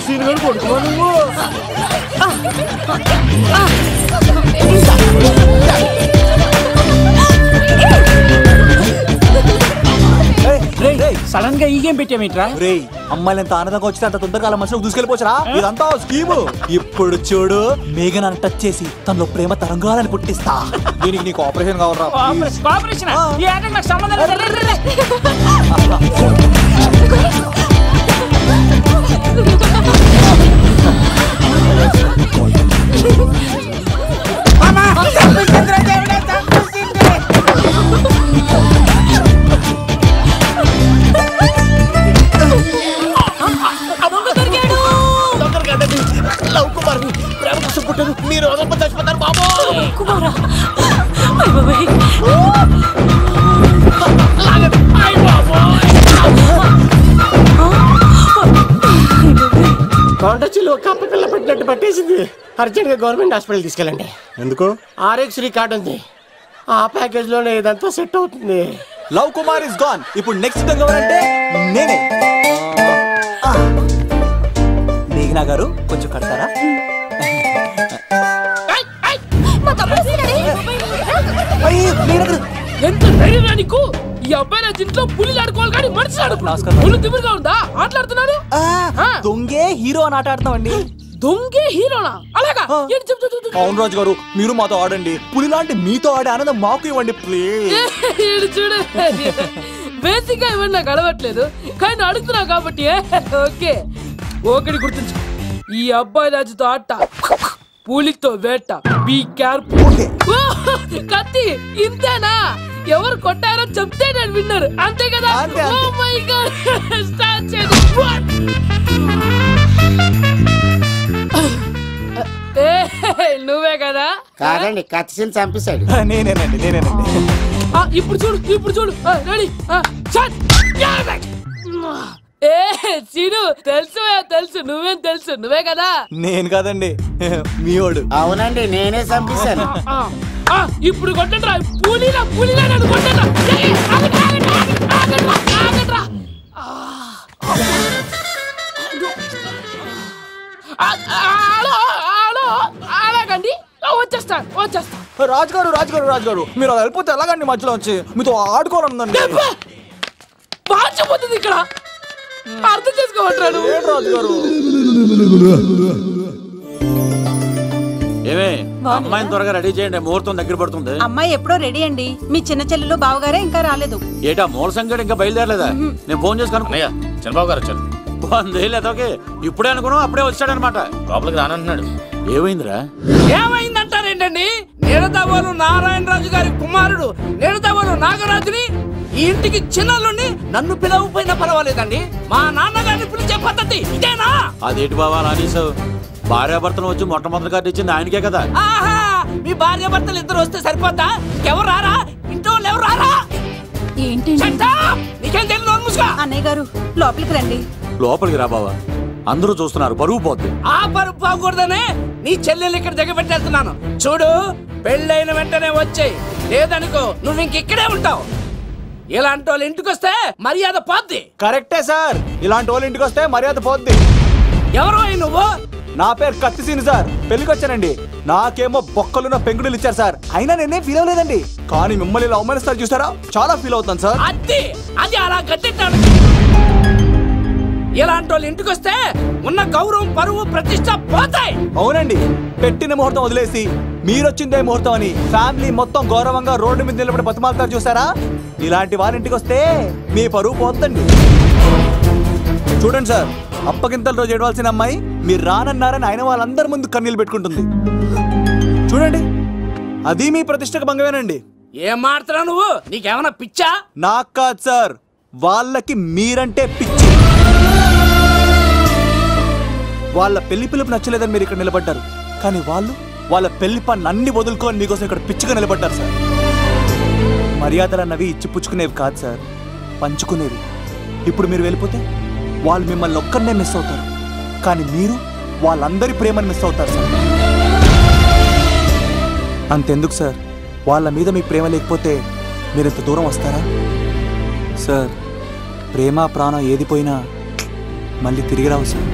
Scene గారు కొడుకుమా నువ్వు. Sudden గా ఈ గేమ్ పెట్టామేట్రా? రే అమ్మాయిలు ఎంత ఆనందంగా వచ్చితే అంత తొందరగా మనుషులకు దూసుకెళ్ళిపోవచ్చురా. ఇదంతా స్కీము. ఇప్పుడు చూడు, మేఘన టచ్ చేసి తనలో ప్రేమ తరంగాలని పుట్టిస్తా. దీనికి నీకు ఆపరేషన్ కావాలరా? మీరు చచ్చిపోతారు బాబు. కొండచిలో కప్ప పిల్ల పెట్టినట్టు పట్టేసింది. అర్జెంట్ గా గవర్నమెంట్ హాస్పిటల్ తీసుకెళ్ళండి. ఎందుకు? RX కార్డు ఉంది, ఆ ప్యాకేజ్ లోనే ఇదంతా సెట్ అవుతుంది. Love Kumar is gone. ఇప్పుడు నెక్స్ట్ ఎవరంటే నేనే. మేఘనా గారు కొంచెం కడతారా? ఎంత ధైర్యం నీకు? ఈ అబ్బాయి నా ఇంట్లో పులి ఆడుకోవాలి కానీ మనిషి ఆడుకున్నాడు. పులి తిమ్మిరిగా ఉందా ఆటలాడుతున్నాడు? దొంగే హీరో అని ఆట ఆడతామండి. దొంగే హీరోనా? అలాగా? అవును రాజు గారు, మీరు మాతో ఆడండి. పులి లాంటి మీతో ఆడే ఆనందం మాకు ఇవ్వండి ప్లీజ్. చూడు, బేసిక్ గా ఇవ్వండి, నాకు అడవట్లేదు కానీ అడుగుతున్నా కాబట్టి ఓకే. ఒకటి గుర్తుంచు, ఈ అబ్బాయి రాజుతో ఆట, పులితో వేట. Be careful. కత్తి ఇంతేనా? ఎవరు కొట్టారో చెప్తే నేను విన్నారు, అంతే కదా? ఓ మై గాడ్, స్టార్ట్ చేద్దాం. నువ్వే కదా? కాదండి, కత్తిని చంపేశాడు. నేనేనండి. ఇప్పుడు చూడు. రెడీ? సీను, తెలుసు నువ్వేం తెలుసు, నువ్వే కదా? నేను కాదండి, మీవాడు. అవునండి, నేనే చంపేశాను. ఇప్పుడు కొట్టండిరా, పులిలా నన్ను కొట్టండిరా. అలాగండి, వచ్చేస్తా. రాజుగారు మీరు వెళ్ళిపోతే ఎలాగండి? మధ్యలో వచ్చి మీతో ఆడుకోవాలండి. మార్చిపోతుంది ఇక్కడ, అర్థం చేసుకోవట్రాడు. రాజుగారు ఏమే, అమ్మాయిని త్వరగా రెడీ చేయండి, ముహూర్తం దగ్గర పడుతుంది. అమ్మాయి ఎప్పుడో రెడీ అండి. మీ చిన్న చెల్లెలు బావగారే ఇంకా రాలేదు. ఏటా మూల సంగడి ఇంకా బయలుదేరలేదా? నేను ఫోన్ చేసి కనుక్కున్నాయా? చంద్రబాబు గారు వచ్చారు. లేదోకే, ఇప్పుడే అనుకున్నాం, అప్పుడే వచ్చాడనమాట. లోపలికి రానంటున్నాడు. ఏమైందిరా? ఏమైందంటారేంటండి? నిడదవోలు నారాయణరాజు గారి కుమారుడు నిడదవోలు నాగరాజుని ఈ ఇంటికి చిన్నల్లుండి నన్ను పిలవకపోయినా పర్వాలేదండి. మా నాన్నగారిని పిలిచే పద్ధతి ఇదేనా? అదేంటి బావా అనేసావు? భార్యాభర్తలు వచ్చి మొట్టమొదటి కార్డు ఇచ్చింది ఆయనకే కదా. ఆహా, మీ భార్యాభర్తలు ఇద్దరు వస్తే సరిపోతా? ఎవరు రారా? ఇంట్లో ఎవరు రారా? ఏంటి నీకేం తెలియదు? అన్నయ్య గారు లోపలికి రండి. లోపలికి రా బావా, అందరూ చూస్తున్నారు, పరువు పోద్ది. ఆ పరువు పోకూడదనే నీ చెల్లెలు ఇక్కడ దిగబెట్టేస్తున్నాను. చూడు, పెళ్ళైన వెంటనే వచ్చేయి, లేదనుకో నువ్వు ఇంకెక్కడే ఉంటావు. ఇలాంటి వాళ్ళు ఇంటికి వస్తే మర్యాద పోద్ది. కరెక్టే సార్, ఇలాంటి వాళ్ళు ఇంటికి వస్తే మర్యాద పోద్ది. ఎవరు నువ్వు? నా పేరు కత్తిసీని సార్, పెళ్లికి వచ్చానండి. నాకేమో బొక్కలున్న పెంకుడులు ఇచ్చారు సార్, అయినా నేనేం ఫీల్ అవ్వలేదండి. కానీ మిమ్మల్ని ఇలా అవమానిస్తారు చూసారా, చాలా ఫీల్ అవుతాను సార్. అది అలా గట్టెట్టాడు. ఇలాంటి వాళ్ళు ఇంటికి వస్తే ఉన్న గౌరవం, పరువు, ప్రతిష్ట పోతాయి. అవునండి, పెట్టిన ముహూర్తం వదిలేసి మీరొచ్చిందే ముహూర్తం అని ఫ్యామిలీ మొత్తం గౌరవంగా రోడ్డు మీద నిలబడి బతిమాలుతారు చూసారా. ఇలాంటి వారి ఇంటికి వస్తే మీ పరువు పోతండి. చూడండి సార్, అప్పగింతల రోజు ఏడవలసిన అమ్మాయి మీరు రానన్నారని ఆయన వాళ్ళందరి ముందు కన్నీళ్ళు పెట్టుకుంటుంది. చూడండి, అది మీ ప్రతిష్టకు భంగమేనండి. ఏం మాట్లాడుతున్నావు నువ్వు? నీకేమన్నా పిచ్చా? నాకు కాదు సార్, వాళ్ళకి మీరంటే పిచ్చి. వాళ్ళ పెళ్లి పిలుపు నచ్చలేదని మీరు ఇక్కడ నిలబడ్డారు, కానీ వాళ్ళు వాళ్ళ పెళ్లి పని అన్ని వదులుకొని మీకోసం ఇక్కడ పిచ్చిగా నిలబడ్డారు సార్. మర్యాదలు అన్నవి ఇచ్చిపుచ్చుకునేవి కాదు సార్, పంచుకునేవి. ఇప్పుడు మీరు వెళ్ళిపోతే వాళ్ళు మిమ్మల్ని ఒక్కరినే మిస్ అవుతారు, కానీ మీరు వాళ్ళందరి ప్రేమను మిస్ అవుతారు సార్. అంతెందుకు సార్, వాళ్ళ మీద మీ ప్రేమ లేకపోతే మీరు ఇంత దూరం వస్తారా సార్? ప్రేమ ప్రాణం ఏది పోయినా మళ్ళీ తిరిగి రావు సార్.